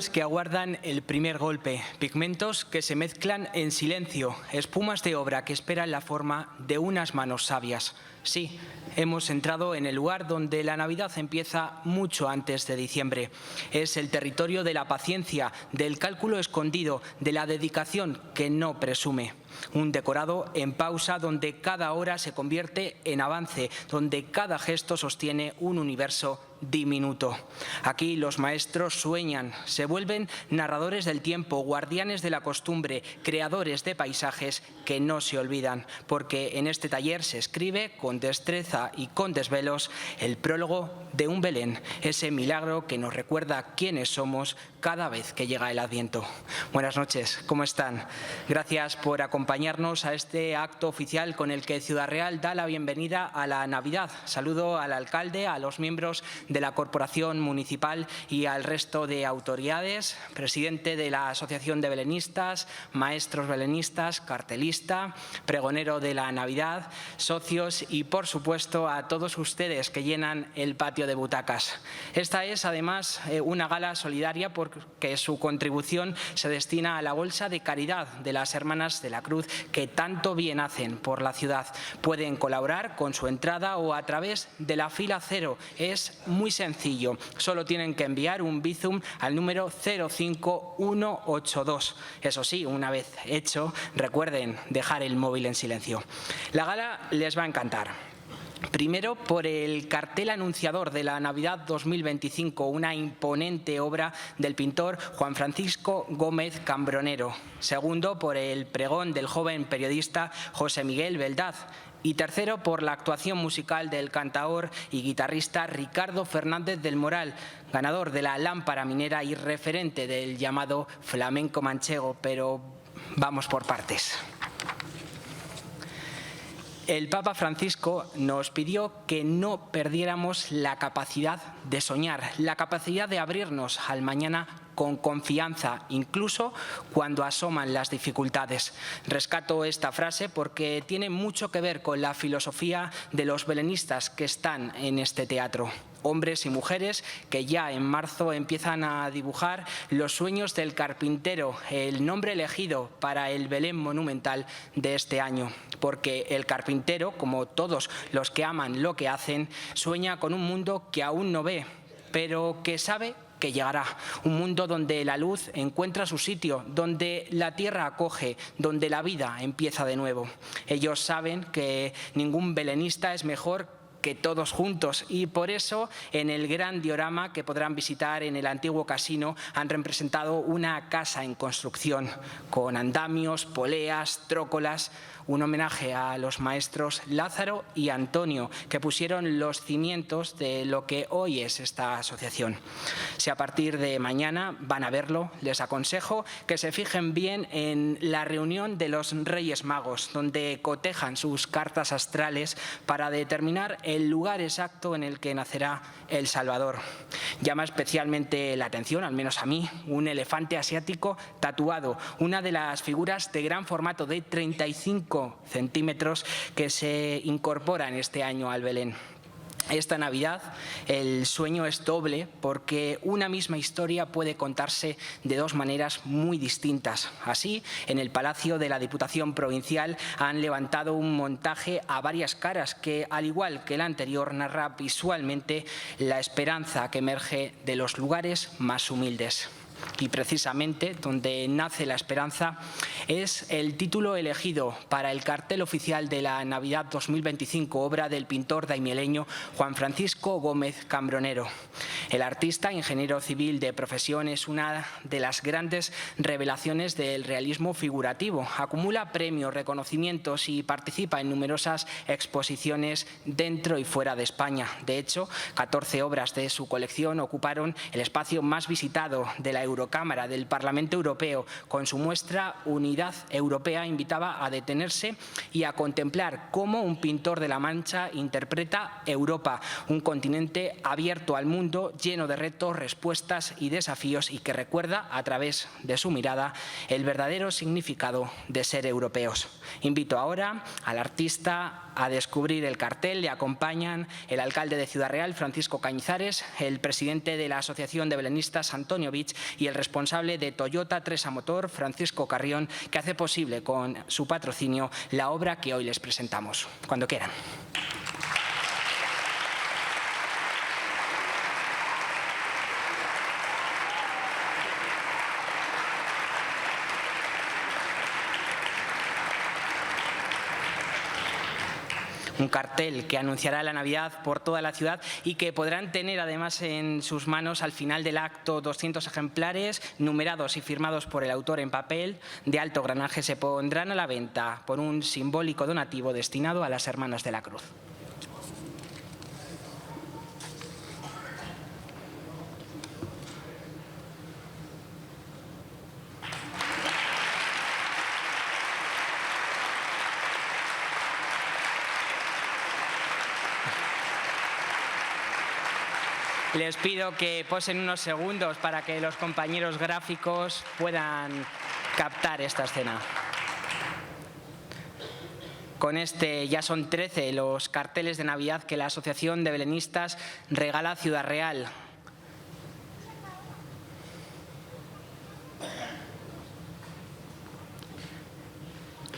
Lágrimas que aguardan el primer golpe, pigmentos que se mezclan en silencio, espumas de obra que esperan la forma de unas manos sabias. Sí, hemos entrado en el lugar donde la Navidad empieza mucho antes de diciembre. Es el territorio de la paciencia, del cálculo escondido, de la dedicación que no presume. Un decorado en pausa donde cada hora se convierte en avance, donde cada gesto sostiene un universo diminuto. Aquí los maestros sueñan, se vuelven narradores del tiempo, guardianes de la costumbre, creadores de paisajes que no se olvidan, porque en este taller se escribe con destreza y con desvelos el prólogo de un Belén, ese milagro que nos recuerda quiénes somos cada vez que llega el Adviento. Buenas noches, ¿cómo están? Gracias por acompañarnos a este acto oficial con el que Ciudad Real da la bienvenida a la Navidad. Saludo al alcalde, a los miembros de la Corporación Municipal y al resto de autoridades, presidente de la Asociación de Belenistas, maestros belenistas, cartelista, pregonero de la Navidad, socios y, por supuesto, a todos ustedes que llenan el patio de butacas. Esta es, además, una gala solidaria porque su contribución se destina a la bolsa de caridad de las Hermanas de la Cruz que tanto bien hacen por la ciudad. Pueden colaborar con su entrada o a través de la fila cero. Es muy sencillo, solo tienen que enviar un Bizum al número 05182. Eso sí, una vez hecho, recuerden dejar el móvil en silencio. La gala les va a encantar. Primero, por el cartel anunciador de la Navidad 2025, una imponente obra del pintor Juan Francisco Gómez Cambronero. Segundo, por el pregón del joven periodista José Miguel Beldad. Y tercero, por la actuación musical del cantaor y guitarrista Ricardo Fernández del Moral, ganador de la Lámpara Minera y referente del llamado flamenco manchego. Pero vamos por partes. El Papa Francisco nos pidió que no perdiéramos la capacidad de soñar, la capacidad de abrirnos al mañana con confianza, incluso cuando asoman las dificultades. Rescato esta frase porque tiene mucho que ver con la filosofía de los belenistas que están en este teatro. Hombres y mujeres que ya en marzo empiezan a dibujar los sueños del carpintero, el nombre elegido para el Belén monumental de este año. Porque el carpintero, como todos los que aman lo que hacen, sueña con un mundo que aún no ve, pero que sabe que llegará. Un mundo donde la luz encuentra su sitio, donde la tierra acoge, donde la vida empieza de nuevo. Ellos saben que ningún belenista es mejor que todos juntos, y por eso en el gran diorama que podrán visitar en el antiguo casino han representado una casa en construcción con andamios, poleas, trócolas, un homenaje a los maestros Lázaro y Antonio que pusieron los cimientos de lo que hoy es esta asociación. Si a partir de mañana van a verlo, les aconsejo que se fijen bien en la reunión de los Reyes Magos, donde cotejan sus cartas astrales para determinar el lugar exacto en el que nacerá el Salvador. Llama especialmente la atención, al menos a mí, un elefante asiático tatuado, una de las figuras de gran formato de 35 centímetros que se incorporan este año al Belén. Esta Navidad el sueño es doble porque una misma historia puede contarse de dos maneras muy distintas. Así, en el Palacio de la Diputación Provincial han levantado un montaje a varias caras que, al igual que el anterior, narra visualmente la esperanza que emerge de los lugares más humildes. Y precisamente donde nace la esperanza es el título elegido para el cartel oficial de la Navidad 2025, obra del pintor daimieleño Juan Francisco Gómez Cambronero. El artista, ingeniero civil de profesión, es una de las grandes revelaciones del realismo figurativo. Acumula premios, reconocimientos y participa en numerosas exposiciones dentro y fuera de España. De hecho, 14 obras de su colección ocuparon el espacio más visitado de la Eurocámara del Parlamento Europeo. Con su muestra Unidad Europea invitaba a detenerse y a contemplar cómo un pintor de la Mancha interpreta Europa, un continente abierto al mundo, lleno de retos, respuestas y desafíos, y que recuerda a través de su mirada el verdadero significado de ser europeos. Invito ahora al artista a descubrir el cartel. Le acompañan el alcalde de Ciudad Real, Francisco Cañizares, el presidente de la Asociación de Belenistas, Antonio Vich, y el responsable de Toyota Tresa Motor, Francisco Carrión, que hace posible con su patrocinio la obra que hoy les presentamos. Cuando quieran. Un cartel que anunciará la Navidad por toda la ciudad y que podrán tener además en sus manos al final del acto 200 ejemplares numerados y firmados por el autor en papel de alto granaje. Se pondrán a la venta por un simbólico donativo destinado a las Hermanas de la Cruz. Les pido que posen unos segundos para que los compañeros gráficos puedan captar esta escena. Con este ya son 13 los carteles de Navidad que la Asociación de Belenistas regala a Ciudad Real.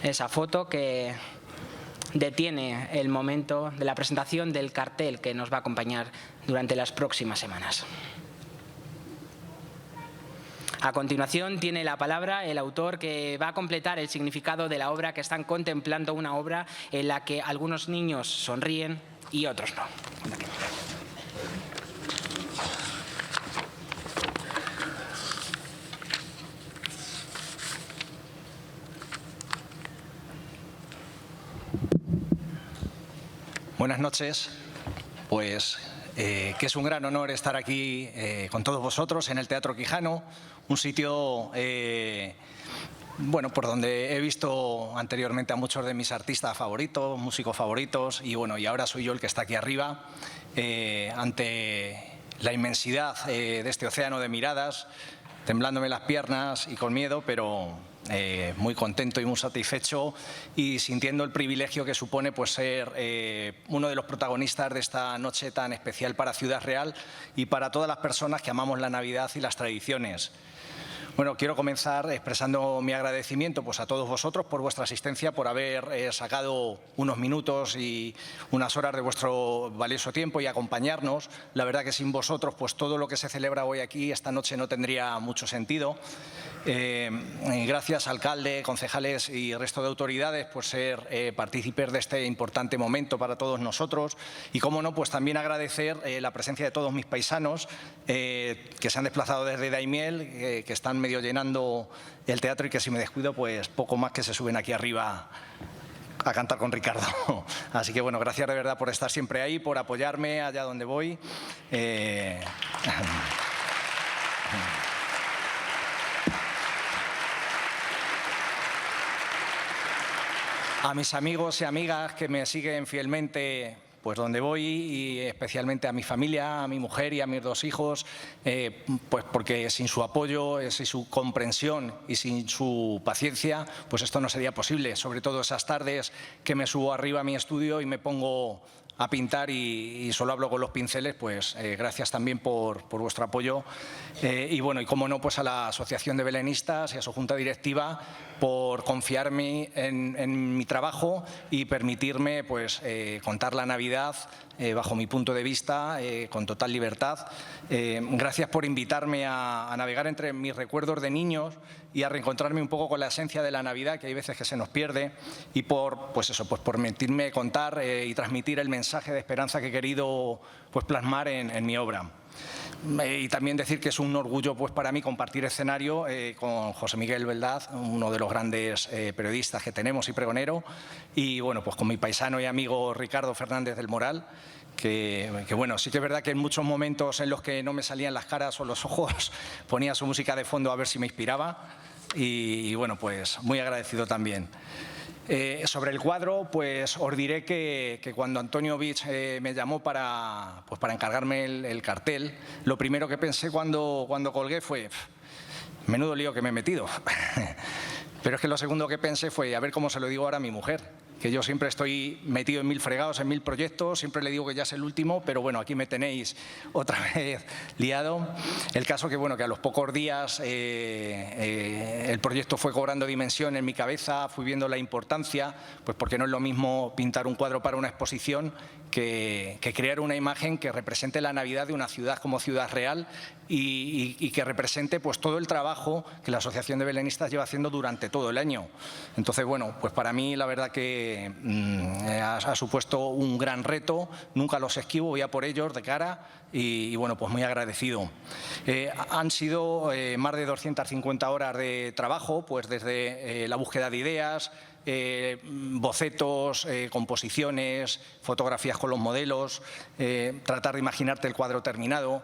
Esa foto que detiene el momento de la presentación del cartel que nos va a acompañar durante las próximas semanas. A continuación tiene la palabra el autor que va a completar el significado de la obra, que están contemplando una obra en la que algunos niños sonríen y otros no. Buenas noches. Pues que es un gran honor estar aquí con todos vosotros en el Teatro Quijano, un sitio bueno, por donde he visto anteriormente a muchos de mis artistas favoritos, músicos favoritos, y bueno, y ahora soy yo el que está aquí arriba ante la inmensidad de este océano de miradas, temblándome las piernas y con miedo, pero muy contento y muy satisfecho y sintiendo el privilegio que supone pues ser uno de los protagonistas de esta noche tan especial para Ciudad Real y para todas las personas que amamos la Navidad y las tradiciones. Bueno, quiero comenzar expresando mi agradecimiento pues, a todos vosotros por vuestra asistencia, por haber sacado unos minutos y unas horas de vuestro valioso tiempo y acompañarnos. La verdad que sin vosotros pues, todo lo que se celebra hoy aquí, esta noche, no tendría mucho sentido. Gracias, alcalde, concejales y resto de autoridades por ser partícipes de este importante momento para todos nosotros. Y, cómo no, pues también agradecer la presencia de todos mis paisanos que se han desplazado desde Daimiel, que están medio llenando el teatro y que si me descuido, pues poco más que se suben aquí arriba a cantar con Ricardo. Así que bueno, gracias de verdad por estar siempre ahí, por apoyarme allá donde voy. A mis amigos y amigas que me siguen fielmente pues donde voy, y especialmente a mi familia, a mi mujer y a mis dos hijos, pues porque sin su apoyo, sin su comprensión y sin su paciencia, pues esto no sería posible. Sobre todo esas tardes que me subo arriba a mi estudio y me pongo a pintar y solo hablo con los pinceles, pues gracias también por vuestro apoyo. Y bueno, y cómo no, pues a la Asociación de Belenistas y a su Junta Directiva por confiarme en mi trabajo y permitirme pues contar la Navidad bajo mi punto de vista con total libertad. Gracias por invitarme a navegar entre mis recuerdos de niños y a reencontrarme un poco con la esencia de la Navidad, que hay veces que se nos pierde, y por permitirme contar y transmitir el mensaje de esperanza que he querido pues plasmar en mi obra. Y también decir que es un orgullo pues para mí compartir escenario con José Miguel Beldaz, uno de los grandes periodistas que tenemos y pregonero, y bueno, pues con mi paisano y amigo Ricardo Fernández del Moral, que bueno, sí que es verdad que en muchos momentos en los que no me salían las caras o los ojos ponía su música de fondo a ver si me inspiraba, y bueno, pues muy agradecido también. Sobre el cuadro, pues os diré que cuando Antonio Vich me llamó para encargarme el cartel, lo primero que pensé cuando colgué fue menudo lío que me he metido. Pero es que lo segundo que pensé fue a ver cómo se lo digo ahora a mi mujer. que yo siempre estoy metido en 1000 fregados, en 1000 proyectos, siempre le digo que ya es el último, pero bueno, aquí me tenéis otra vez liado. El caso que, bueno, que a los pocos días el proyecto fue cobrando dimensión en mi cabeza, fui viendo la importancia, pues porque no es lo mismo pintar un cuadro para una exposición que crear una imagen que represente la Navidad de una ciudad como Ciudad Real y que represente pues todo el trabajo que la Asociación de Belenistas lleva haciendo durante todo el año. Entonces, bueno, pues para mí la verdad que ha supuesto un gran reto, nunca los esquivo, voy a por ellos de cara y bueno, pues muy agradecido. Han sido más de 250 horas de trabajo, pues desde la búsqueda de ideas, bocetos, composiciones, fotografías con los modelos, tratar de imaginarte el cuadro terminado.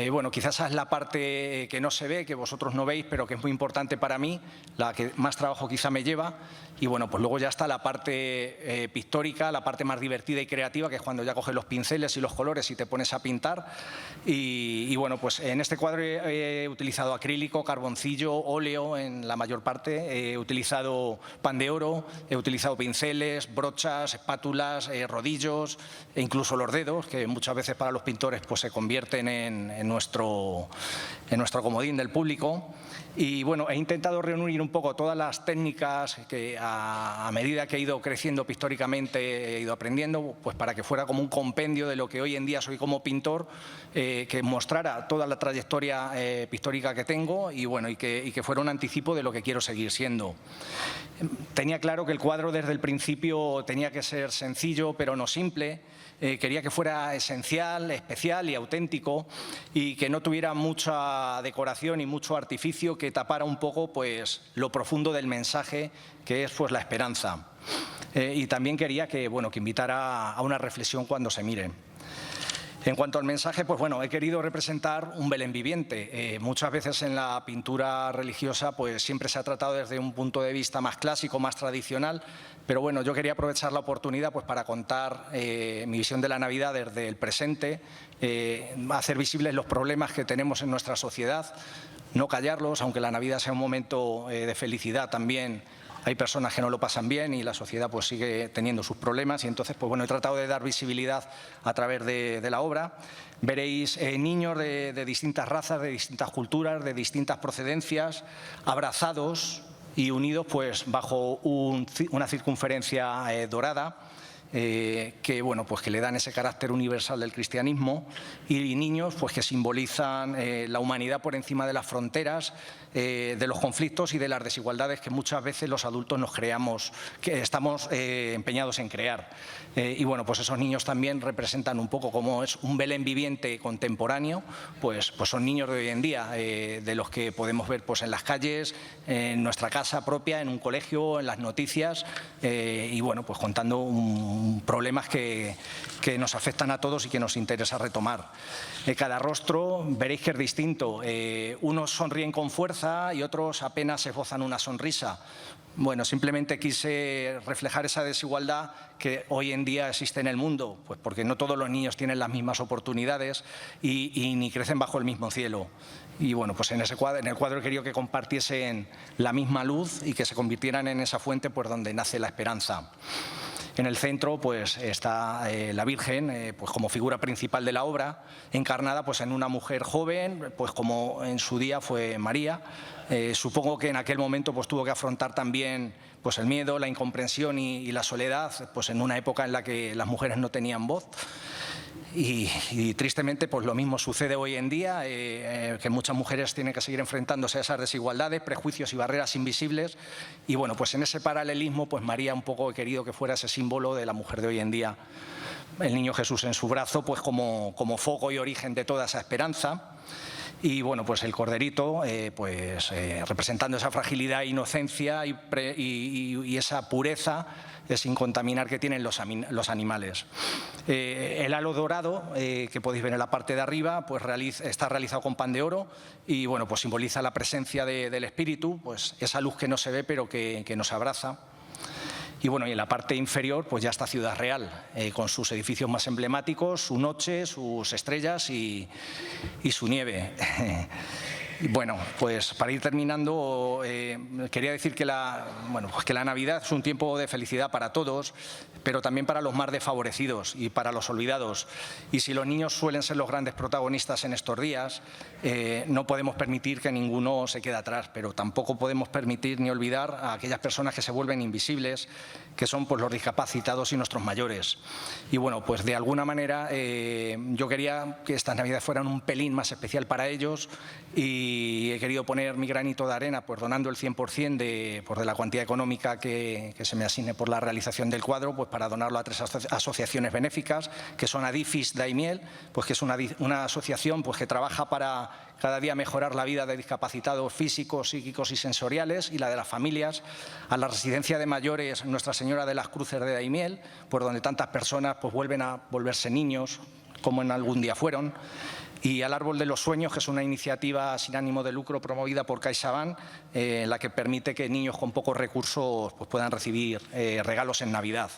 Bueno, quizás esa es la parte que no se ve, que vosotros no veis, pero que es muy importante para mí, la que más trabajo quizá me lleva. Y bueno, pues luego ya está la parte pictórica, la parte más divertida y creativa, que es cuando ya coges los pinceles y los colores y te pones a pintar. Y bueno, pues en este cuadro he utilizado acrílico, carboncillo, óleo en la mayor parte, he utilizado pan de oro, he utilizado pinceles, brochas, espátulas, rodillos e incluso los dedos, que muchas veces para los pintores pues se convierten en nuestro comodín del público. Y bueno, he intentado reunir un poco todas las técnicas que a medida que he ido creciendo pictóricamente he ido aprendiendo, pues para que fuera como un compendio de lo que hoy en día soy como pintor, que mostrara toda la trayectoria pictórica que tengo y bueno, y que fuera un anticipo de lo que quiero seguir siendo. Tenía claro que el cuadro desde el principio tenía que ser sencillo, pero no simple. Quería que fuera esencial, especial y auténtico y que no tuviera mucha decoración y mucho artificio que tapara un poco pues, lo profundo del mensaje que es pues, la esperanza. Y también quería que, bueno, que invitara a una reflexión cuando se mire. En cuanto al mensaje, pues bueno, he querido representar un Belén viviente. Muchas veces en la pintura religiosa pues siempre se ha tratado desde un punto de vista más clásico, más tradicional, pero bueno, yo quería aprovechar la oportunidad pues para contar mi visión de la Navidad desde el presente, hacer visibles los problemas que tenemos en nuestra sociedad, no callarlos, aunque la Navidad sea un momento de felicidad también. Hay personas que no lo pasan bien y la sociedad pues sigue teniendo sus problemas y entonces pues bueno, he tratado de dar visibilidad a través de la obra. Veréis niños de distintas razas, de distintas culturas, de distintas procedencias, abrazados y unidos pues bajo una circunferencia dorada. Que, bueno, pues que le dan ese carácter universal del cristianismo y niños pues que simbolizan la humanidad por encima de las fronteras, de los conflictos y de las desigualdades que muchas veces los adultos nos creamos, que estamos empeñados en crear. Y bueno, pues esos niños también representan un poco como es un Belén viviente contemporáneo, pues son niños de hoy en día, de los que podemos ver pues en las calles, en nuestra casa propia, en un colegio, en las noticias y bueno, pues contando problemas que nos afectan a todos y que nos interesa retomar. Cada rostro veréis que es distinto. Unos sonríen con fuerza y otros apenas esbozan una sonrisa. Bueno, simplemente quise reflejar esa desigualdad que hoy en día existe en el mundo, pues porque no todos los niños tienen las mismas oportunidades y ni crecen bajo el mismo cielo. Y bueno, pues en el cuadro he querido que compartiesen la misma luz y que se convirtieran en esa fuente pues donde nace la esperanza. En el centro pues, está la Virgen pues, como figura principal de la obra, encarnada pues, en una mujer joven, pues, como en su día fue María. Supongo que en aquel momento pues, tuvo que afrontar también pues, el miedo, la incomprensión y la soledad, pues, en una época en la que las mujeres no tenían voz. Y tristemente pues lo mismo sucede hoy en día, que muchas mujeres tienen que seguir enfrentándose a esas desigualdades, prejuicios y barreras invisibles. Y bueno, pues en ese paralelismo pues María un poco he querido que fuera ese símbolo de la mujer de hoy en día. El niño Jesús en su brazo pues como foco y origen de toda esa esperanza. Y bueno, pues el corderito, representando esa fragilidad, inocencia y esa pureza sin contaminar que tienen los animales. El halo dorado, que podéis ver en la parte de arriba, pues está realizado con pan de oro y bueno, pues simboliza la presencia del Espíritu, pues esa luz que no se ve pero que nos abraza. Y bueno, y en la parte inferior pues ya está Ciudad Real, con sus edificios más emblemáticos, su noche, sus estrellas y su nieve. Bueno, pues para ir terminando, quería decir que que la Navidad es un tiempo de felicidad para todos, pero también para los más desfavorecidos y para los olvidados. Y si los niños suelen ser los grandes protagonistas en estos días, no podemos permitir que ninguno se quede atrás, pero tampoco podemos permitir ni olvidar a aquellas personas que se vuelven invisibles, que son pues los discapacitados y nuestros mayores. Y bueno, pues de alguna manera yo quería que estas Navidades fueran un pelín más especial para ellos y he querido poner mi granito de arena pues donando el 100% de la cuantía económica que se me asigne por la realización del cuadro, pues para donarlo a 3 asociaciones benéficas, que son Adifis Daimiel, pues que es una asociación pues que trabaja para cada día mejorar la vida de discapacitados físicos, psíquicos y sensoriales y la de las familias, a la residencia de mayores Nuestra Señora de las Cruces de Daimiel, por donde tantas personas pues vuelven a volverse niños, como en algún día fueron, y al Árbol de los Sueños, que es una iniciativa sin ánimo de lucro promovida por CaixaBank, la que permite que niños con pocos recursos pues puedan recibir regalos en Navidad.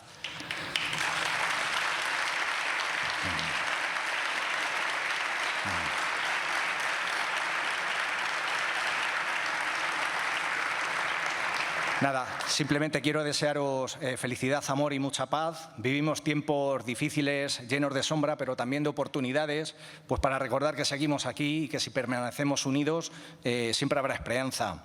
Nada, simplemente quiero desearos felicidad, amor y mucha paz. Vivimos tiempos difíciles, llenos de sombra, pero también de oportunidades, pues para recordar que seguimos aquí y que si permanecemos unidos siempre habrá esperanza.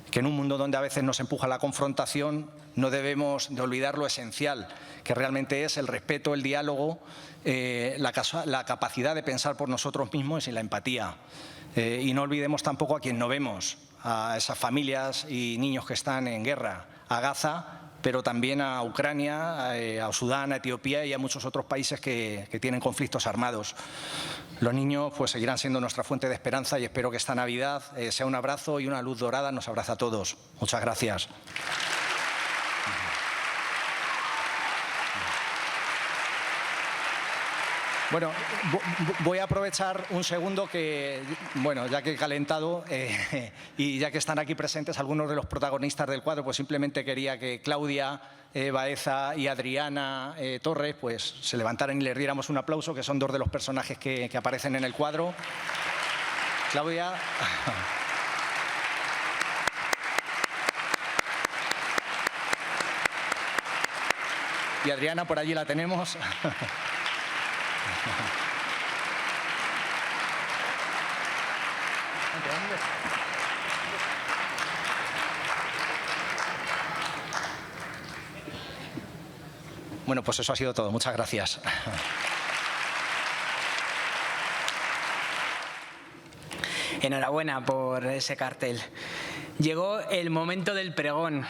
Que en un mundo donde a veces nos empuja la confrontación, no debemos de olvidar lo esencial, que realmente es el respeto, el diálogo, la capacidad de pensar por nosotros mismos y la empatía. Y no olvidemos tampoco a quien no vemos, a esas familias y niños que están en guerra, a Gaza, pero también a Ucrania, a Sudán, a Etiopía y a muchos otros países que tienen conflictos armados. Los niños pues seguirán siendo nuestra fuente de esperanza y espero que esta Navidad sea un abrazo y una luz dorada nos abraza a todos. Muchas gracias. Bueno, voy a aprovechar un segundo que, bueno, ya que he calentado y ya que están aquí presentes algunos de los protagonistas del cuadro, pues simplemente quería que Claudia Baeza y Adriana Torres pues se levantaran y les diéramos un aplauso, que son 2 de los personajes que aparecen en el cuadro. Claudia. Y Adriana, por allí la tenemos. Bueno, pues eso ha sido todo. Muchas gracias. Enhorabuena por ese cartel. Llegó el momento del pregón.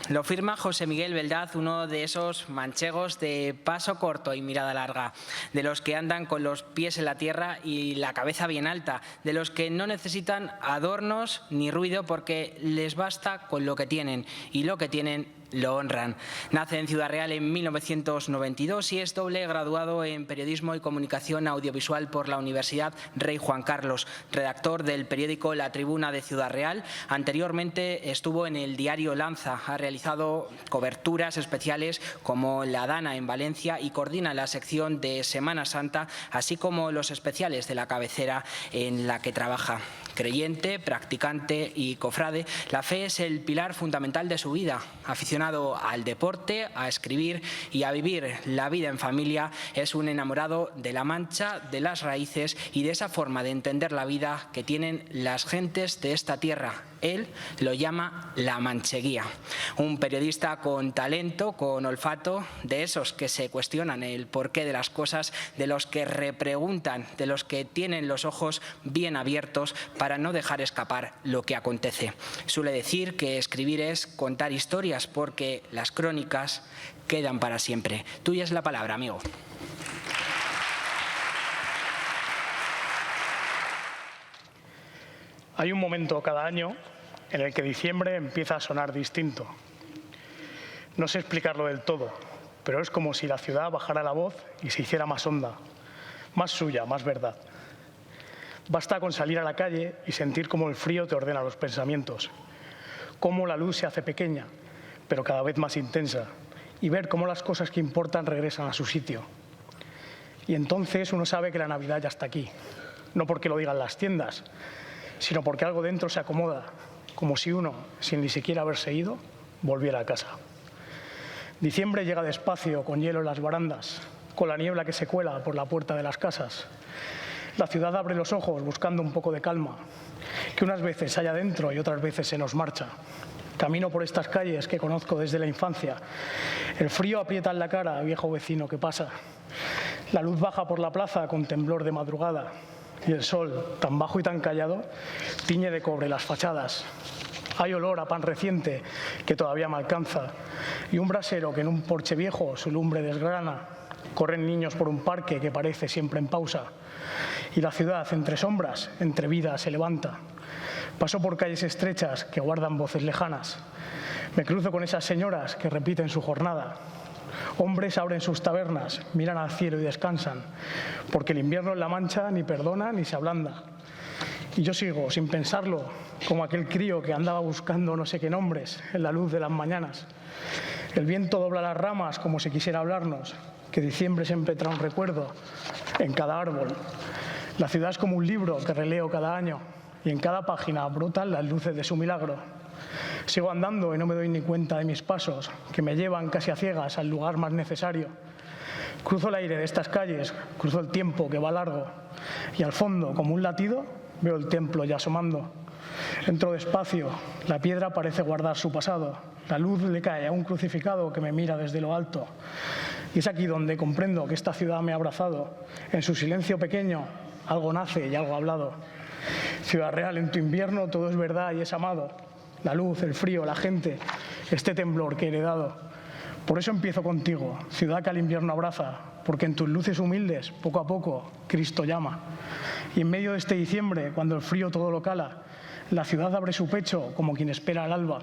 Lo firma José Miguel Beldad, uno de esos manchegos de paso corto y mirada larga, de los que andan con los pies en la tierra y la cabeza bien alta, de los que no necesitan adornos ni ruido porque les basta con lo que tienen, y lo que tienen lo honran. Nace en Ciudad Real en 1992 y es doble graduado en Periodismo y Comunicación Audiovisual por la Universidad Rey Juan Carlos, redactor del periódico La Tribuna de Ciudad Real. Anteriormente estuvo en el diario Lanza, ha realizado coberturas especiales como La Dana en Valencia y coordina la sección de Semana Santa, así como los especiales de la cabecera en la que trabaja. Creyente, practicante y cofrade, la fe es el pilar fundamental de su vida. Aficionado al deporte, a escribir y a vivir la vida en familia, es un enamorado de la Mancha, de las raíces y de esa forma de entender la vida que tienen las gentes de esta tierra. Él lo llama la mancheguía. Un periodista con talento, con olfato, de esos que se cuestionan el porqué de las cosas, de los que repreguntan, de los que tienen los ojos bien abiertos para no dejar escapar lo que acontece. Suele decir que escribir es contar historias porque las crónicas quedan para siempre. Tuya es la palabra, amigo. Hay un momento cada año en el que diciembre empieza a sonar distinto. No sé explicarlo del todo, pero es como si la ciudad bajara la voz y se hiciera más honda, más suya, más verdad. Basta con salir a la calle y sentir cómo el frío te ordena los pensamientos, cómo la luz se hace pequeña, pero cada vez más intensa, y ver cómo las cosas que importan regresan a su sitio. Y entonces uno sabe que la Navidad ya está aquí, no porque lo digan las tiendas, sino porque algo dentro se acomoda, como si uno, sin ni siquiera haberse ido, volviera a casa. Diciembre llega despacio, con hielo en las barandas, con la niebla que se cuela por la puerta de las casas. La ciudad abre los ojos buscando un poco de calma, que unas veces hay adentro y otras veces se nos marcha. Camino por estas calles que conozco desde la infancia. El frío aprieta en la cara, viejo vecino que pasa. La luz baja por la plaza con temblor de madrugada. Y el sol, tan bajo y tan callado, tiñe de cobre las fachadas. Hay olor a pan reciente que todavía me alcanza. Y un brasero que en un porche viejo su lumbre desgrana. Corren niños por un parque que parece siempre en pausa. Y la ciudad, entre sombras, entre vidas, se levanta. Paso por calles estrechas que guardan voces lejanas. Me cruzo con esas señoras que repiten su jornada. Hombres abren sus tabernas, miran al cielo y descansan, porque el invierno en La Mancha ni perdona ni se ablanda. Y yo sigo, sin pensarlo, como aquel crío que andaba buscando no sé qué nombres en la luz de las mañanas. El viento dobla las ramas como si quisiera hablarnos, que diciembre siempre trae un recuerdo en cada árbol. La ciudad es como un libro que releo cada año y en cada página brotan las luces de su milagro. Sigo andando y no me doy ni cuenta de mis pasos, que me llevan casi a ciegas al lugar más necesario. Cruzo el aire de estas calles, cruzo el tiempo que va largo y al fondo, como un latido, veo el templo ya asomando. Entro despacio, la piedra parece guardar su pasado, la luz le cae a un crucificado que me mira desde lo alto. Y es aquí donde comprendo que esta ciudad me ha abrazado. En su silencio pequeño, algo nace y algo ha hablado. Ciudad Real, en tu invierno todo es verdad y es amado. La luz, el frío, la gente, este temblor que he heredado. Por eso empiezo contigo, ciudad que al invierno abraza, porque en tus luces humildes, poco a poco, Cristo llama. Y en medio de este diciembre, cuando el frío todo lo cala, la ciudad abre su pecho como quien espera el alba.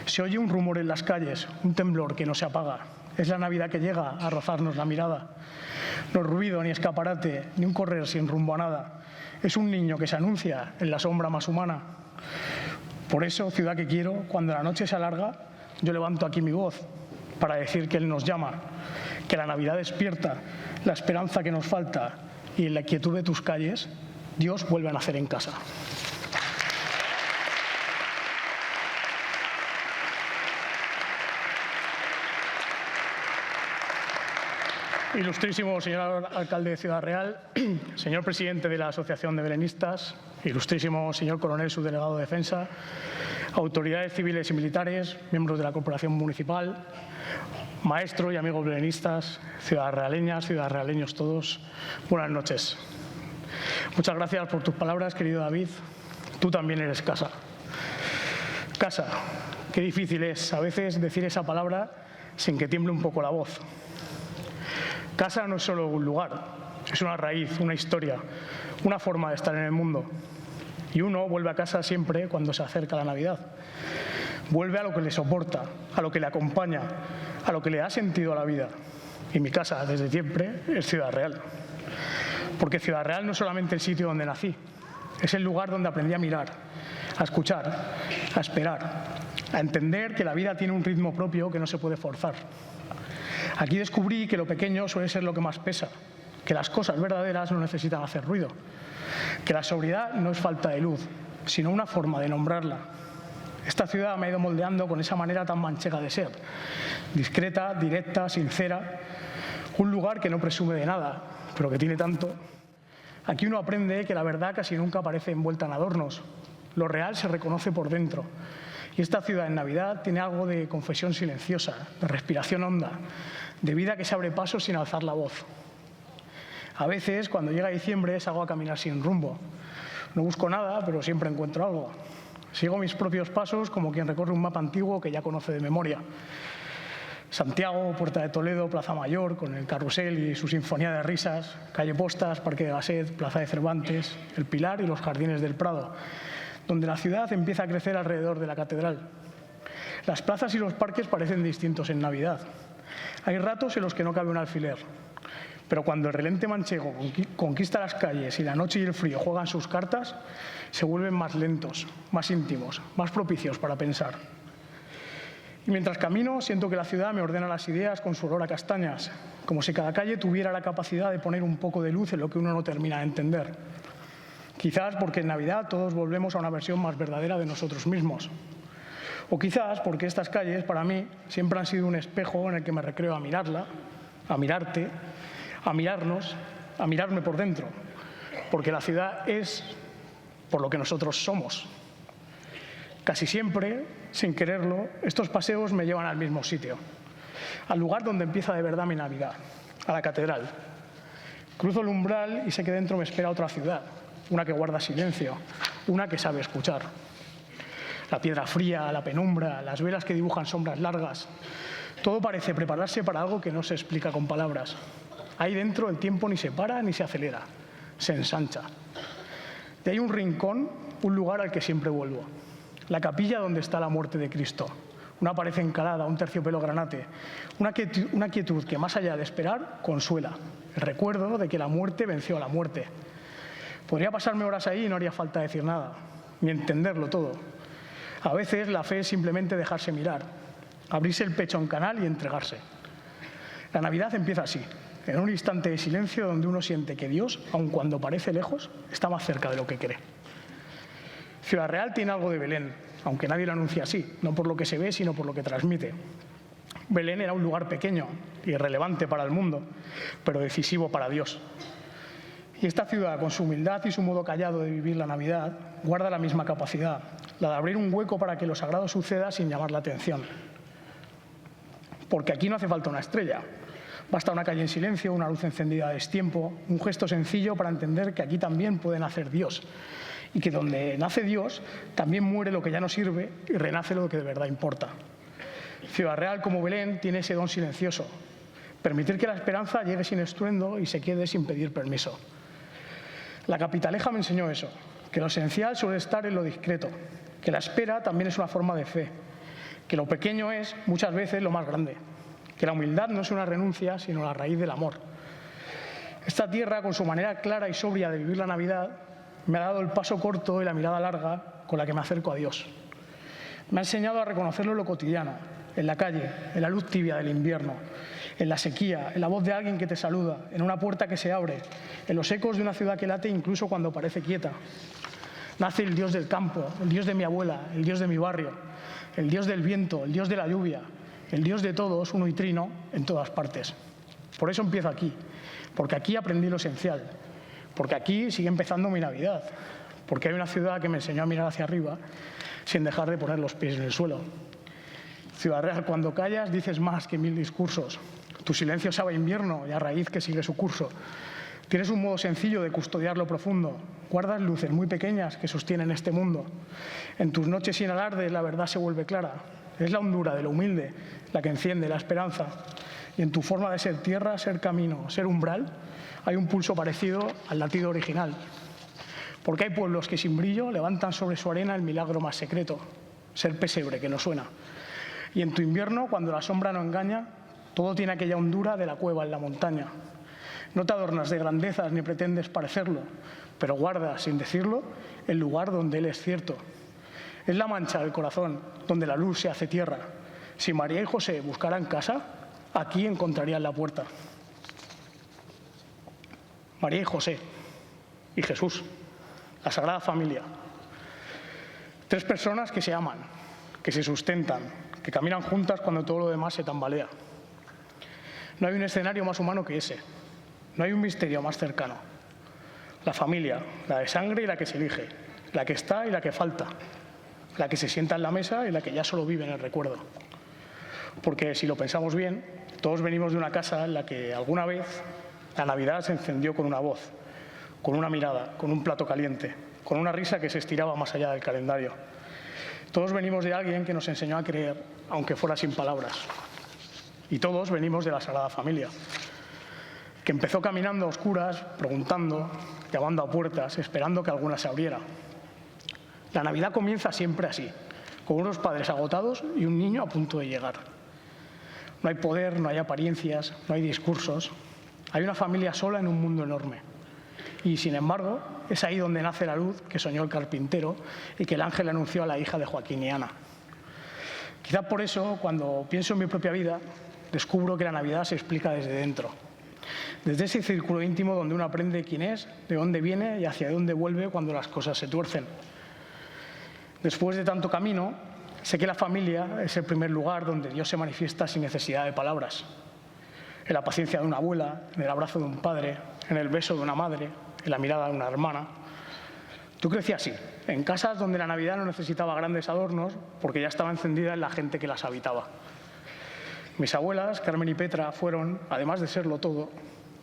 Se oye un rumor en las calles, un temblor que no se apaga. Es la Navidad que llega a rozarnos la mirada. No es ruido ni escaparate, ni un correr sin rumbo a nada. Es un niño que se anuncia en la sombra más humana. Por eso, ciudad que quiero, cuando la noche se alarga, yo levanto aquí mi voz para decir que Él nos llama, que la Navidad despierta la esperanza que nos falta y en la quietud de tus calles, Dios vuelve a nacer en casa. Ilustrísimo señor alcalde de Ciudad Real, señor presidente de la Asociación de Belenistas, ilustrísimo señor coronel subdelegado de Defensa, autoridades civiles y militares, miembros de la Corporación Municipal, maestros y amigos belenistas, ciudadrealeñas, ciudadrealeños todos, buenas noches. Muchas gracias por tus palabras, querido David. Tú también eres casa. Casa, qué difícil es a veces decir esa palabra sin que tiemble un poco la voz. Casa no es solo un lugar, es una raíz, una historia, una forma de estar en el mundo. Y uno vuelve a casa siempre cuando se acerca la Navidad. Vuelve a lo que le soporta, a lo que le acompaña, a lo que le da sentido a la vida. Y mi casa, desde siempre, es Ciudad Real. Porque Ciudad Real no es solamente el sitio donde nací, es el lugar donde aprendí a mirar, a escuchar, a esperar, a entender que la vida tiene un ritmo propio que no se puede forzar. Aquí descubrí que lo pequeño suele ser lo que más pesa, que las cosas verdaderas no necesitan hacer ruido, que la sobriedad no es falta de luz, sino una forma de nombrarla. Esta ciudad me ha ido moldeando con esa manera tan manchega de ser, discreta, directa, sincera, un lugar que no presume de nada, pero que tiene tanto. Aquí uno aprende que la verdad casi nunca aparece envuelta en adornos, lo real se reconoce por dentro. Y esta ciudad en Navidad tiene algo de confesión silenciosa, de respiración honda, de vida que se abre paso sin alzar la voz. A veces, cuando llega diciembre, salgo a caminar sin rumbo. No busco nada, pero siempre encuentro algo. Sigo mis propios pasos como quien recorre un mapa antiguo que ya conoce de memoria. Santiago, Puerta de Toledo, Plaza Mayor, con el carrusel y su sinfonía de risas, Calle Postas, Parque de Gasset, Plaza de Cervantes, El Pilar y los Jardines del Prado, donde la ciudad empieza a crecer alrededor de la catedral. Las plazas y los parques parecen distintos en Navidad. Hay ratos en los que no cabe un alfiler, pero cuando el relente manchego conquista las calles y la noche y el frío juegan sus cartas, se vuelven más lentos, más íntimos, más propicios para pensar. Y mientras camino, siento que la ciudad me ordena las ideas con su olor a castañas, como si cada calle tuviera la capacidad de poner un poco de luz en lo que uno no termina de entender. Quizás porque en Navidad todos volvemos a una versión más verdadera de nosotros mismos. O quizás porque estas calles, para mí, siempre han sido un espejo en el que me recreo a mirarla, a mirarte, a mirarnos, a mirarme por dentro. Porque la ciudad es por lo que nosotros somos. Casi siempre, sin quererlo, estos paseos me llevan al mismo sitio, al lugar donde empieza de verdad mi Navidad, a la catedral. Cruzo el umbral y sé que dentro me espera otra ciudad, una que guarda silencio, una que sabe escuchar. La piedra fría, la penumbra, las velas que dibujan sombras largas, todo parece prepararse para algo que no se explica con palabras. Ahí dentro el tiempo ni se para ni se acelera, se ensancha. Y hay un rincón, un lugar al que siempre vuelvo. La capilla donde está la muerte de Cristo. Una pared encalada, un terciopelo granate. Una quietud que, más allá de esperar, consuela. El recuerdo de que la muerte venció a la muerte. Podría pasarme horas ahí y no haría falta decir nada, ni entenderlo todo. A veces la fe es simplemente dejarse mirar, abrirse el pecho en canal y entregarse. La Navidad empieza así, en un instante de silencio donde uno siente que Dios, aun cuando parece lejos, está más cerca de lo que cree. Ciudad Real tiene algo de Belén, aunque nadie lo anuncia así, no por lo que se ve, sino por lo que transmite. Belén era un lugar pequeño, irrelevante para el mundo, pero decisivo para Dios. Y esta ciudad, con su humildad y su modo callado de vivir la Navidad, guarda la misma capacidad, la de abrir un hueco para que lo sagrado suceda sin llamar la atención. Porque aquí no hace falta una estrella. Basta una calle en silencio, una luz encendida a destiempo, un gesto sencillo para entender que aquí también puede nacer Dios. Y que donde nace Dios, también muere lo que ya no sirve y renace lo que de verdad importa. Ciudad Real, como Belén, tiene ese don silencioso. Permitir que la esperanza llegue sin estruendo y se quede sin pedir permiso. La capitaleja me enseñó eso, que lo esencial suele estar en lo discreto, que la espera también es una forma de fe, que lo pequeño es, muchas veces, lo más grande, que la humildad no es una renuncia, sino la raíz del amor. Esta tierra, con su manera clara y sobria de vivir la Navidad, me ha dado el paso corto y la mirada larga con la que me acerco a Dios. Me ha enseñado a reconocerlo en lo cotidiano, en la calle, en la luz tibia del invierno, en la sequía, en la voz de alguien que te saluda, en una puerta que se abre, en los ecos de una ciudad que late incluso cuando parece quieta. Nace el Dios del campo, el Dios de mi abuela, el Dios de mi barrio, el Dios del viento, el Dios de la lluvia, el Dios de todos, uno y trino, en todas partes. Por eso empiezo aquí, porque aquí aprendí lo esencial, porque aquí sigue empezando mi Navidad, porque hay una ciudad que me enseñó a mirar hacia arriba sin dejar de poner los pies en el suelo. Ciudad Real, cuando callas dices más que 1000 discursos. Tu silencio sabe a invierno y a raíz que sigue su curso. Tienes un modo sencillo de custodiar lo profundo. Guardas luces muy pequeñas que sostienen este mundo. En tus noches sin alarde la verdad se vuelve clara. Es la hondura de lo humilde la que enciende la esperanza. Y en tu forma de ser tierra, ser camino, ser umbral, hay un pulso parecido al latido original. Porque hay pueblos que sin brillo levantan sobre su arena el milagro más secreto, ser pesebre que no suena. Y en tu invierno, cuando la sombra no engaña, todo tiene aquella hondura de la cueva en la montaña. No te adornas de grandezas ni pretendes parecerlo, pero guardas, sin decirlo, el lugar donde Él es cierto. Es la mancha del corazón, donde la luz se hace tierra. Si María y José buscaran casa, aquí encontrarían la puerta. María y José, y Jesús, la Sagrada Familia. 3 personas que se aman, que se sustentan, que caminan juntas cuando todo lo demás se tambalea. No hay un escenario más humano que ese. No hay un misterio más cercano. La familia, la de sangre y la que se elige, la que está y la que falta, la que se sienta en la mesa y la que ya solo vive en el recuerdo. Porque si lo pensamos bien, todos venimos de una casa en la que alguna vez la Navidad se encendió con una voz, con una mirada, con un plato caliente, con una risa que se estiraba más allá del calendario. Todos venimos de alguien que nos enseñó a creer, aunque fuera sin palabras. Y todos venimos de la Sagrada Familia, que empezó caminando a oscuras, preguntando, llamando a puertas, esperando que alguna se abriera. La Navidad comienza siempre así, con unos padres agotados y un niño a punto de llegar. No hay poder, no hay apariencias, no hay discursos. Hay una familia sola en un mundo enorme. Y, sin embargo, es ahí donde nace la luz que soñó el carpintero y que el ángel anunció a la hija de Joaquín y Ana. Quizá por eso, cuando pienso en mi propia vida, descubro que la Navidad se explica desde dentro. Desde ese círculo íntimo donde uno aprende quién es, de dónde viene y hacia dónde vuelve cuando las cosas se tuercen. Después de tanto camino, sé que la familia es el primer lugar donde Dios se manifiesta sin necesidad de palabras. En la paciencia de una abuela, en el abrazo de un padre, en el beso de una madre, en la mirada de una hermana. Yo crecí así, en casas donde la Navidad no necesitaba grandes adornos porque ya estaba encendida en la gente que las habitaba. Mis abuelas, Carmen y Petra, fueron, además de serlo todo,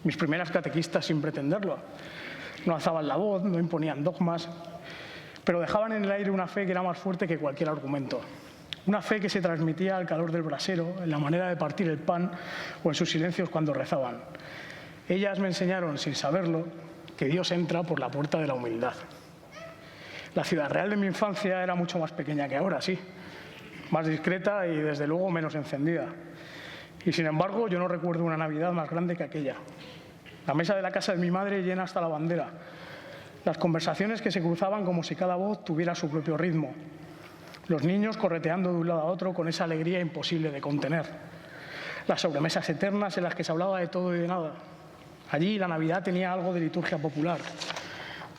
mis primeras catequistas sin pretenderlo. No alzaban la voz, no imponían dogmas, pero dejaban en el aire una fe que era más fuerte que cualquier argumento. Una fe que se transmitía al calor del brasero, en la manera de partir el pan o en sus silencios cuando rezaban. Ellas me enseñaron, sin saberlo, que Dios entra por la puerta de la humildad. La Ciudad Real de mi infancia era mucho más pequeña que ahora, sí, más discreta y desde luego menos encendida. Y sin embargo, yo no recuerdo una Navidad más grande que aquella. La mesa de la casa de mi madre llena hasta la bandera. Las conversaciones que se cruzaban como si cada voz tuviera su propio ritmo. Los niños correteando de un lado a otro con esa alegría imposible de contener. Las sobremesas eternas en las que se hablaba de todo y de nada. Allí la Navidad tenía algo de liturgia popular,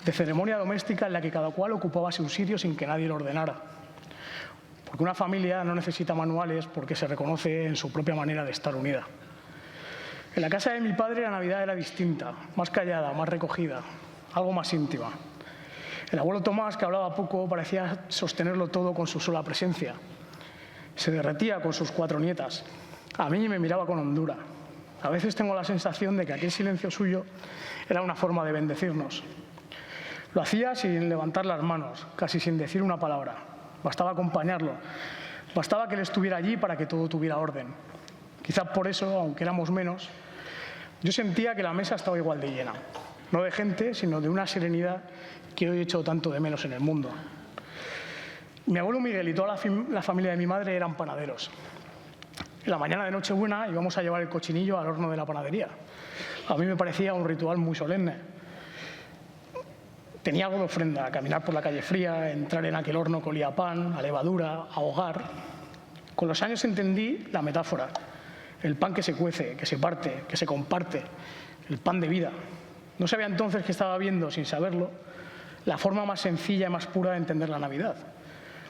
de ceremonia doméstica en la que cada cual ocupaba su sitio sin que nadie lo ordenara. Porque una familia no necesita manuales porque se reconoce en su propia manera de estar unida. En la casa de mi padre la Navidad era distinta, más callada, más recogida, algo más íntima. El abuelo Tomás, que hablaba poco, parecía sostenerlo todo con su sola presencia. Se derretía con sus 4 nietas. A mí me miraba con hondura. A veces tengo la sensación de que aquel silencio suyo era una forma de bendecirnos. Lo hacía sin levantar las manos, casi sin decir una palabra. Bastaba acompañarlo. Bastaba que él estuviera allí para que todo tuviera orden. Quizás por eso, aunque éramos menos, yo sentía que la mesa estaba igual de llena. No de gente, sino de una serenidad que hoy he hecho tanto de menos en el mundo. Mi abuelo Miguel y toda la familia de mi madre eran panaderos. En la mañana de Nochebuena íbamos a llevar el cochinillo al horno de la panadería. A mí me parecía un ritual muy solemne. Tenía algo de ofrenda, caminar por la calle fría, entrar en aquel horno que olía a pan, a levadura, a hogar. Con los años entendí la metáfora. El pan que se cuece, que se parte, que se comparte. El pan de vida. No sabía entonces que estaba viendo, sin saberlo, la forma más sencilla y más pura de entender la Navidad.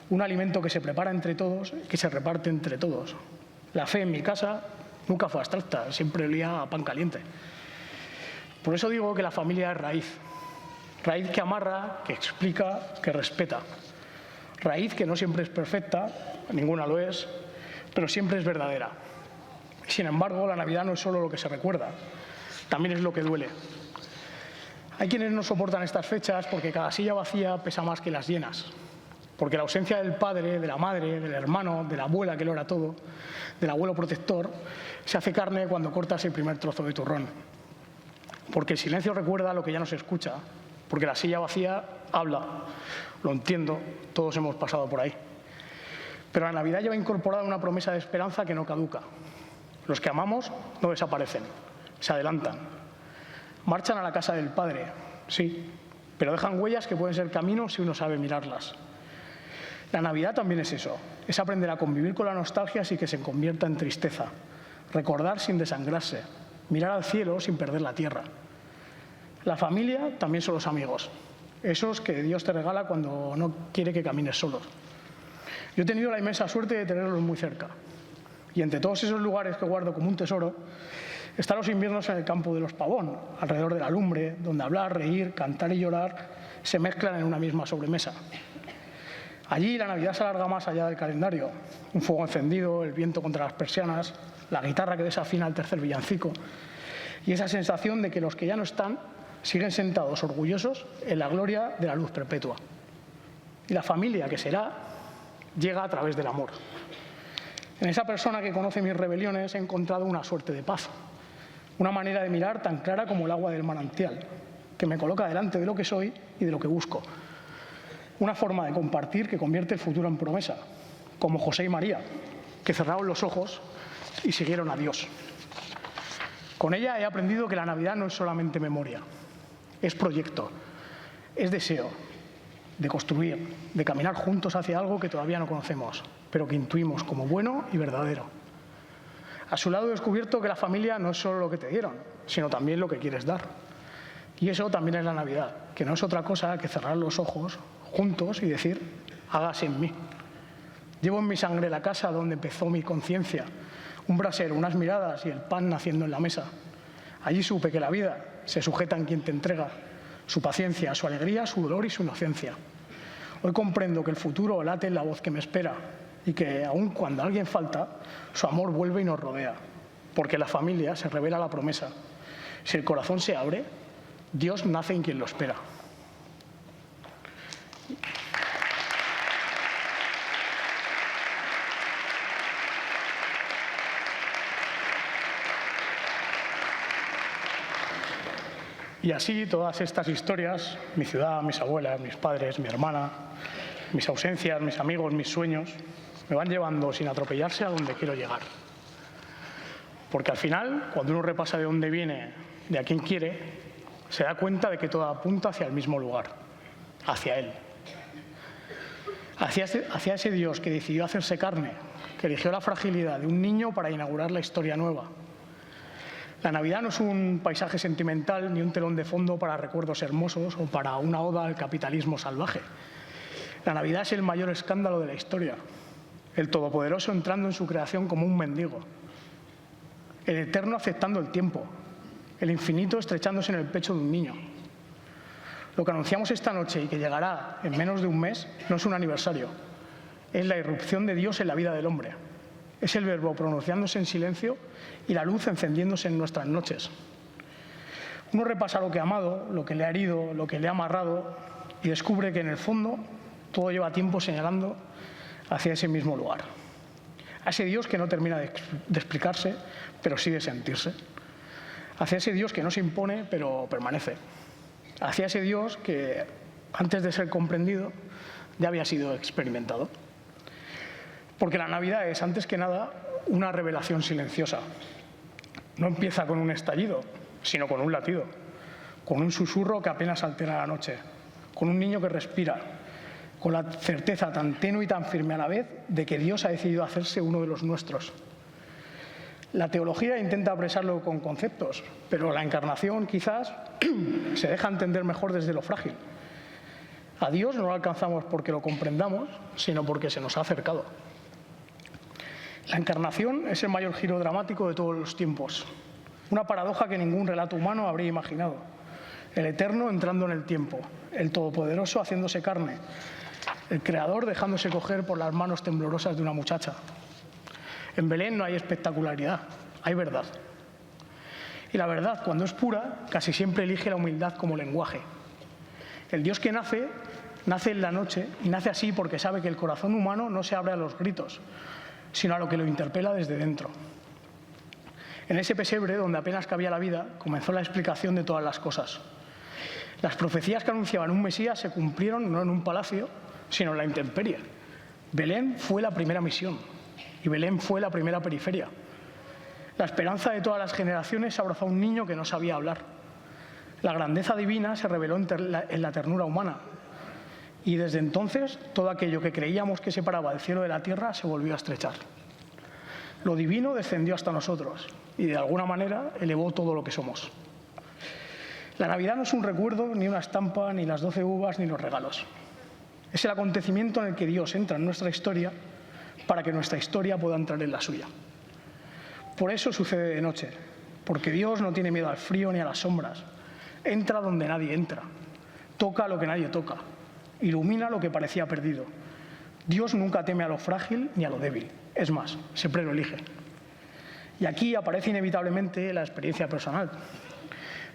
Un alimento que se prepara entre todos, que se reparte entre todos. La fe en mi casa nunca fue abstracta, siempre olía a pan caliente. Por eso digo que la familia es raíz. Raíz que amarra, que explica, que respeta. Raíz que no siempre es perfecta, ninguna lo es, pero siempre es verdadera. Sin embargo, la Navidad no es solo lo que se recuerda, también es lo que duele. Hay quienes no soportan estas fechas porque cada silla vacía pesa más que las llenas. Porque la ausencia del padre, de la madre, del hermano, de la abuela que lo era todo, del abuelo protector, se hace carne cuando cortas el primer trozo de turrón. Porque el silencio recuerda lo que ya no se escucha. Porque la silla vacía habla. Lo entiendo, todos hemos pasado por ahí. Pero la Navidad lleva incorporada una promesa de esperanza que no caduca. Los que amamos no desaparecen, se adelantan. Marchan a la casa del Padre, sí, pero dejan huellas que pueden ser caminos si uno sabe mirarlas. La Navidad también es eso, es aprender a convivir con la nostalgia sin que se convierta en tristeza, recordar sin desangrarse, mirar al cielo sin perder la tierra. La familia también son los amigos, esos que Dios te regala cuando no quiere que camines solos. Yo he tenido la inmensa suerte de tenerlos muy cerca. Y entre todos esos lugares que guardo como un tesoro, están los inviernos en el campo de los Pavón, alrededor de la lumbre, donde hablar, reír, cantar y llorar se mezclan en una misma sobremesa. Allí la Navidad se alarga más allá del calendario. Un fuego encendido, el viento contra las persianas, la guitarra que desafina el tercer villancico y esa sensación de que los que ya no están siguen sentados orgullosos en la gloria de la luz perpetua. Y la familia que será llega a través del amor. En esa persona que conoce mis rebeliones he encontrado una suerte de paz, una manera de mirar tan clara como el agua del manantial, que me coloca delante de lo que soy y de lo que busco. Una forma de compartir que convierte el futuro en promesa, como José y María, que cerraron los ojos y siguieron a Dios. Con ella he aprendido que la Navidad no es solamente memoria, es proyecto, es deseo de construir, de caminar juntos hacia algo que todavía no conocemos, pero que intuimos como bueno y verdadero. A su lado he descubierto que la familia no es solo lo que te dieron, sino también lo que quieres dar. Y eso también es la Navidad, que no es otra cosa que cerrar los ojos juntos y decir, hágase en mí. Llevo en mi sangre la casa donde empezó mi conciencia, un brasero, unas miradas y el pan naciendo en la mesa. Allí supe que la vida se sujeta en quien te entrega, su paciencia, su alegría, su dolor y su inocencia. Hoy comprendo que el futuro late en la voz que me espera y que, aun cuando alguien falta, su amor vuelve y nos rodea, porque en la familia se revela la promesa. Si el corazón se abre, Dios nace en quien lo espera. Y así todas estas historias, mi ciudad, mis abuelas, mis padres, mi hermana, mis ausencias, mis amigos, mis sueños, me van llevando sin atropellarse a donde quiero llegar. Porque al final, cuando uno repasa de dónde viene, de a quién quiere, se da cuenta de que todo apunta hacia el mismo lugar, hacia Él. Hacia ese Dios que decidió hacerse carne, que eligió la fragilidad de un niño para inaugurar la historia nueva. La Navidad no es un paisaje sentimental ni un telón de fondo para recuerdos hermosos o para una oda al capitalismo salvaje. La Navidad es el mayor escándalo de la historia. El Todopoderoso entrando en su creación como un mendigo. El Eterno aceptando el tiempo. El infinito estrechándose en el pecho de un niño. Lo que anunciamos esta noche y que llegará en menos de un mes no es un aniversario. Es la irrupción de Dios en la vida del hombre. Es el Verbo pronunciándose en silencio y la luz encendiéndose en nuestras noches. Uno repasa lo que ha amado, lo que le ha herido, lo que le ha amarrado y descubre que en el fondo todo lleva tiempo señalando hacia ese mismo lugar. A ese Dios que no termina de explicarse, pero sí de sentirse. Hacia ese Dios que no se impone, pero permanece. Hacia ese Dios que, antes de ser comprendido, ya había sido experimentado. Porque la Navidad es, antes que nada, una revelación silenciosa. No empieza con un estallido, sino con un latido, con un susurro que apenas altera la noche, con un niño que respira, con la certeza tan tenue y tan firme a la vez de que Dios ha decidido hacerse uno de los nuestros. La teología intenta apresarlo con conceptos, pero la encarnación quizás se deja entender mejor desde lo frágil. A Dios no lo alcanzamos porque lo comprendamos, sino porque se nos ha acercado. La encarnación es el mayor giro dramático de todos los tiempos, una paradoja que ningún relato humano habría imaginado. El Eterno entrando en el tiempo, el Todopoderoso haciéndose carne, el Creador dejándose coger por las manos temblorosas de una muchacha. En Belén no hay espectacularidad, hay verdad. Y la verdad, cuando es pura, casi siempre elige la humildad como lenguaje. El Dios que nace, nace en la noche y nace así porque sabe que el corazón humano no se abre a los gritos, sino a lo que lo interpela desde dentro. En ese pesebre, donde apenas cabía la vida, comenzó la explicación de todas las cosas. Las profecías que anunciaban un Mesías se cumplieron no en un palacio, sino en la intemperie. Belén fue la primera misión y Belén fue la primera periferia. La esperanza de todas las generaciones abrazó a un niño que no sabía hablar. La grandeza divina se reveló en la ternura humana. Y desde entonces, todo aquello que creíamos que separaba el cielo de la tierra se volvió a estrechar. Lo divino descendió hasta nosotros y, de alguna manera, elevó todo lo que somos. La Navidad no es un recuerdo, ni una estampa, ni las 12 uvas, ni los regalos. Es el acontecimiento en el que Dios entra en nuestra historia para que nuestra historia pueda entrar en la suya. Por eso sucede de noche, porque Dios no tiene miedo al frío ni a las sombras. Entra donde nadie entra, toca lo que nadie toca. Ilumina lo que parecía perdido. Dios nunca teme a lo frágil ni a lo débil. Es más, siempre lo elige. Y aquí aparece inevitablemente la experiencia personal.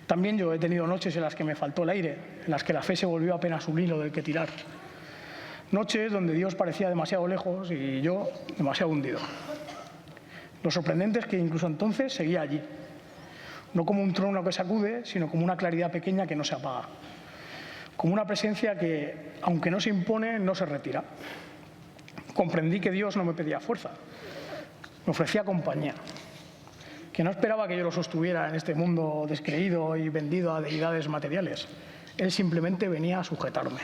También yo he tenido noches en las que me faltó el aire, en las que la fe se volvió apenas un hilo del que tirar. Noches donde Dios parecía demasiado lejos y yo demasiado hundido. Lo sorprendente es que incluso entonces seguía allí. No como un trono que sacude, sino como una claridad pequeña que no se apaga. Como una presencia que, aunque no se impone, no se retira. Comprendí que Dios no me pedía fuerza, me ofrecía compañía, que no esperaba que yo lo sostuviera en este mundo descreído y vendido a deidades materiales. Él simplemente venía a sujetarme.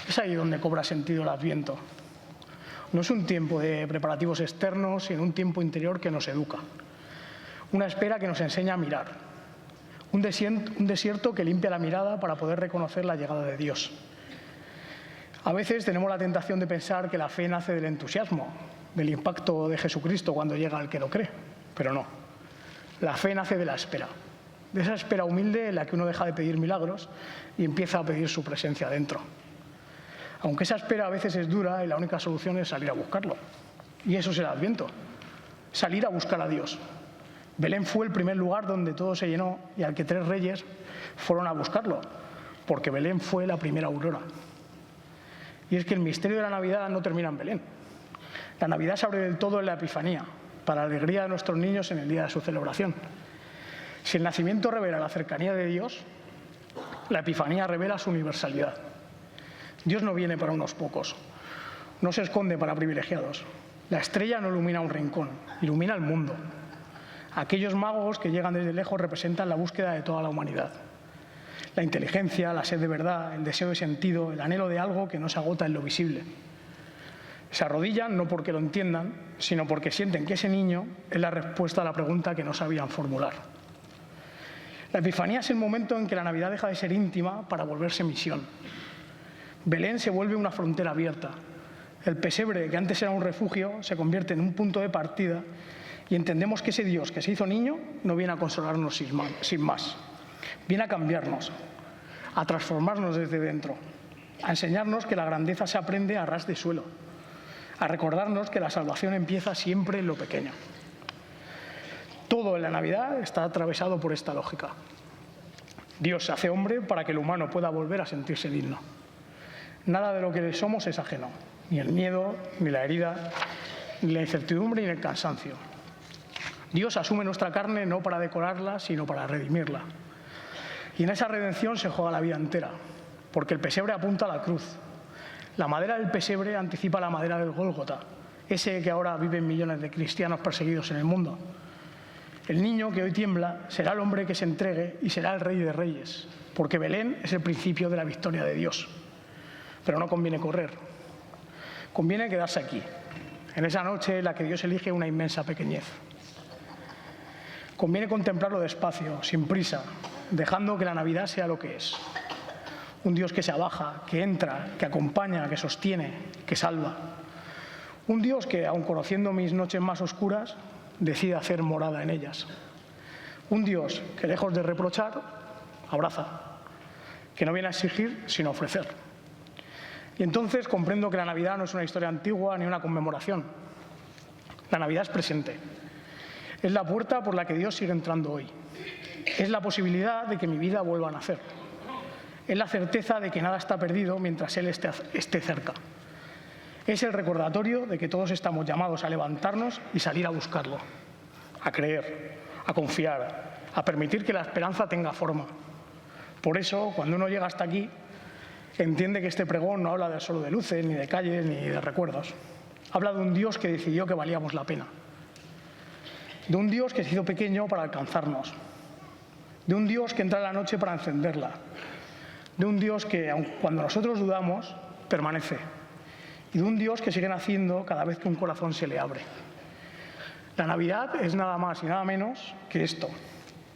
Es ahí donde cobra sentido el Adviento. No es un tiempo de preparativos externos, sino un tiempo interior que nos educa. Una espera que nos enseña a mirar. Un desierto que limpia la mirada para poder reconocer la llegada de Dios. A veces tenemos la tentación de pensar que la fe nace del entusiasmo, del impacto de Jesucristo cuando llega al que lo cree, pero no. La fe nace de la espera, de esa espera humilde en la que uno deja de pedir milagros y empieza a pedir su presencia dentro. Aunque esa espera a veces es dura y la única solución es salir a buscarlo. Y eso es el Adviento, salir a buscar a Dios. Belén fue el primer lugar donde todo se llenó y al que 3 reyes fueron a buscarlo, porque Belén fue la primera aurora. Y es que el misterio de la Navidad no termina en Belén. La Navidad se abre del todo en la Epifanía, para la alegría de nuestros niños en el día de su celebración. Si el nacimiento revela la cercanía de Dios, la Epifanía revela su universalidad. Dios no viene para unos pocos, no se esconde para privilegiados. La estrella no ilumina un rincón, ilumina el mundo. Aquellos magos que llegan desde lejos representan la búsqueda de toda la humanidad. La inteligencia, la sed de verdad, el deseo de sentido, el anhelo de algo que no se agota en lo visible. Se arrodillan no porque lo entiendan, sino porque sienten que ese niño es la respuesta a la pregunta que no sabían formular. La Epifanía es el momento en que la Navidad deja de ser íntima para volverse misión. Belén se vuelve una frontera abierta. El pesebre, que antes era un refugio, se convierte en un punto de partida y entendemos que ese Dios que se hizo niño no viene a consolarnos sin más. Viene a cambiarnos, a transformarnos desde dentro, a enseñarnos que la grandeza se aprende a ras de suelo, a recordarnos que la salvación empieza siempre en lo pequeño. Todo en la Navidad está atravesado por esta lógica. Dios se hace hombre para que el humano pueda volver a sentirse digno. Nada de lo que somos es ajeno, ni el miedo, ni la herida, ni la incertidumbre, ni el cansancio. Dios asume nuestra carne no para decorarla, sino para redimirla. Y en esa redención se juega la vida entera, porque el pesebre apunta a la cruz. La madera del pesebre anticipa la madera del Gólgota, ese que ahora viven millones de cristianos perseguidos en el mundo. El niño que hoy tiembla será el hombre que se entregue y será el rey de reyes, porque Belén es el principio de la victoria de Dios. Pero no conviene correr, conviene quedarse aquí, en esa noche en la que Dios elige una inmensa pequeñez. Conviene contemplarlo despacio, sin prisa, dejando que la Navidad sea lo que es. Un Dios que se abaja, que entra, que acompaña, que sostiene, que salva. Un Dios que, aun conociendo mis noches más oscuras, decide hacer morada en ellas. Un Dios que, lejos de reprochar, abraza, que no viene a exigir, sino a ofrecer. Y entonces comprendo que la Navidad no es una historia antigua ni una conmemoración. La Navidad es presente. Es la puerta por la que Dios sigue entrando hoy. Es la posibilidad de que mi vida vuelva a nacer. Es la certeza de que nada está perdido mientras Él esté cerca. Es el recordatorio de que todos estamos llamados a levantarnos y salir a buscarlo, a creer, a confiar, a permitir que la esperanza tenga forma. Por eso, cuando uno llega hasta aquí, entiende que este pregón no habla solo de luces, ni de calles, ni de recuerdos. Habla de un Dios que decidió que valíamos la pena. De un Dios que se hizo pequeño para alcanzarnos. De un Dios que entra en la noche para encenderla. De un Dios que, aun cuando nosotros dudamos, permanece. Y de un Dios que sigue naciendo cada vez que un corazón se le abre. La Navidad es nada más y nada menos que esto.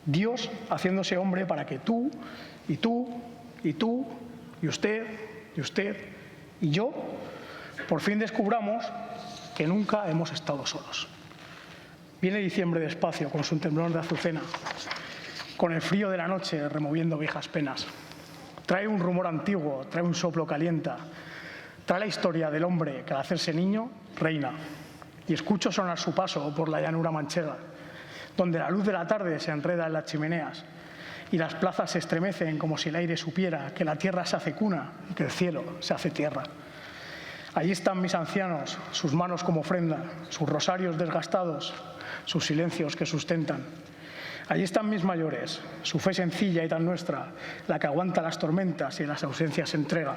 Dios haciéndose hombre para que tú, y tú, y tú, y usted, y yo, por fin descubramos que nunca hemos estado solos. Viene diciembre despacio con su temblor de azucena, con el frío de la noche removiendo viejas penas. Trae un rumor antiguo, trae un soplo calienta, trae la historia del hombre que al hacerse niño reina. Y escucho sonar su paso por la llanura manchega, donde la luz de la tarde se enreda en las chimeneas y las plazas se estremecen como si el aire supiera que la tierra se hace cuna y que el cielo se hace tierra. Allí están mis ancianos, sus manos como ofrenda, sus rosarios desgastados, sus silencios que sustentan. Allí están mis mayores, su fe sencilla y tan nuestra, la que aguanta las tormentas y en las ausencias se entrega.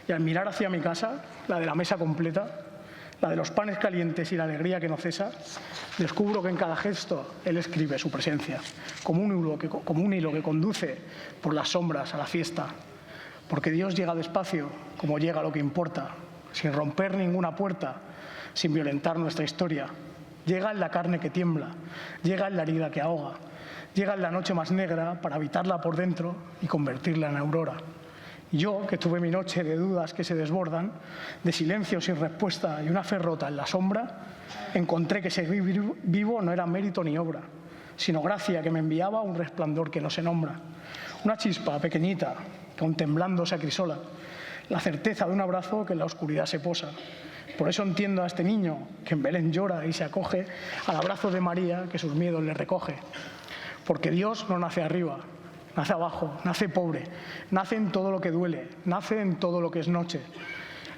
Y al mirar hacia mi casa, la de la mesa completa, la de los panes calientes y la alegría que no cesa, descubro que en cada gesto Él escribe su presencia, como un hilo que conduce por las sombras a la fiesta. Porque Dios llega despacio, como llega lo que importa, sin romper ninguna puerta, sin violentar nuestra historia. llega en la carne que tiembla, llega en la herida que ahoga, llega en la noche más negra para habitarla por dentro y convertirla en aurora. Yo, que tuve mi noche de dudas que se desbordan, de silencio sin respuesta y una fe rota en la sombra, encontré que seguir vivo no era mérito ni obra, sino gracia que me enviaba un resplandor que no se nombra. Una chispa pequeñita, que aun temblando se acrisola, la certeza de un abrazo que en la oscuridad se posa. Por eso entiendo a este niño que en Belén llora y se acoge al abrazo de María que sus miedos le recoge. Porque Dios no nace arriba, nace abajo, nace pobre, nace en todo lo que duele, nace en todo lo que es noche.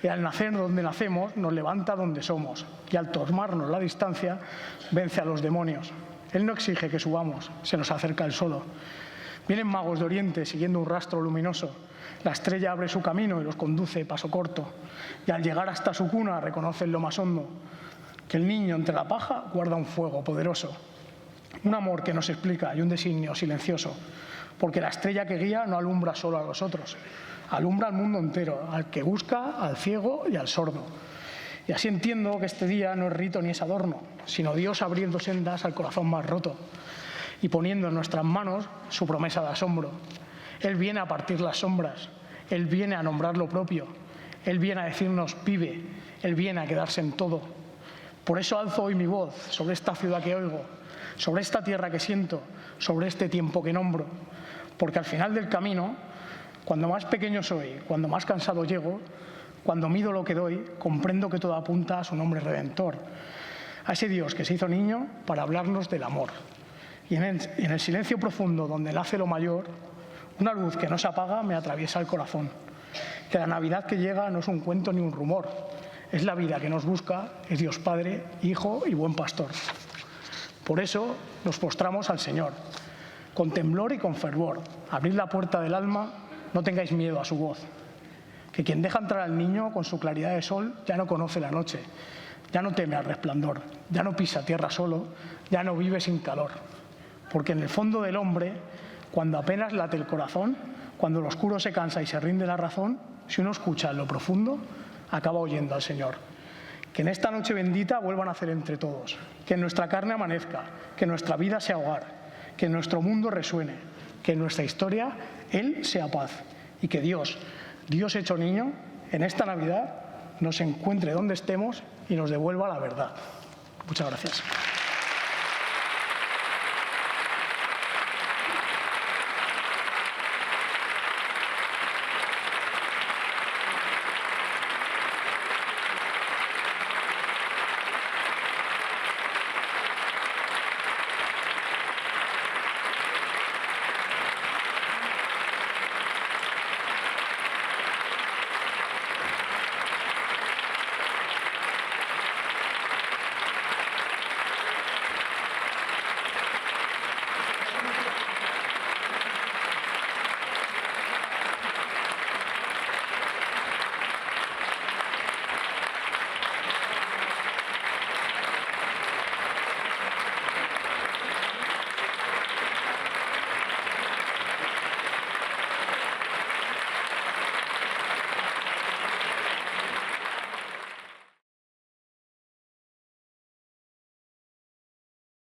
Y al nacer donde nacemos, nos levanta donde somos. Y al tomarnos la distancia, vence a los demonios. Él no exige que subamos, se nos acerca él solo. Vienen magos de Oriente siguiendo un rastro luminoso. La estrella abre su camino y los conduce paso corto. Y al llegar hasta su cuna reconocen lo más hondo, que el niño entre la paja guarda un fuego poderoso. Un amor que no se explica y un designio silencioso. Porque la estrella que guía no alumbra solo a los otros, alumbra al mundo entero, al que busca, al ciego y al sordo. Y así entiendo que este día no es rito ni es adorno, sino Dios abriendo sendas al corazón más roto y poniendo en nuestras manos su promesa de asombro. Él viene a partir las sombras, Él viene a nombrar lo propio, Él viene a decirnos vive, Él viene a quedarse en todo. Por eso alzo hoy mi voz sobre esta ciudad que oigo, sobre esta tierra que siento, sobre este tiempo que nombro. Porque al final del camino, cuando más pequeño soy, cuando más cansado llego, cuando mido lo que doy, comprendo que todo apunta a su nombre redentor, a ese Dios que se hizo niño para hablarnos del amor. Y en el silencio profundo donde nace lo mayor, una luz que no se apaga me atraviesa el corazón. Que la Navidad que llega no es un cuento ni un rumor, es la vida que nos busca, es Dios Padre, Hijo y Buen Pastor. Por eso nos postramos al Señor, con temblor y con fervor. Abrid la puerta del alma, no tengáis miedo a su voz. Que quien deja entrar al niño con su claridad de sol ya no conoce la noche, ya no teme al resplandor, ya no pisa tierra solo, ya no vive sin calor. Porque en el fondo del hombre, cuando apenas late el corazón, cuando lo oscuro se cansa y se rinde la razón, si uno escucha en lo profundo, acaba oyendo al Señor. Que en esta noche bendita vuelvan a nacer entre todos, que en nuestra carne amanezca, que nuestra vida sea hogar, que en nuestro mundo resuene, que en nuestra historia Él sea paz y que Dios hecho niño, en esta Navidad nos encuentre donde estemos y nos devuelva la verdad. Muchas gracias.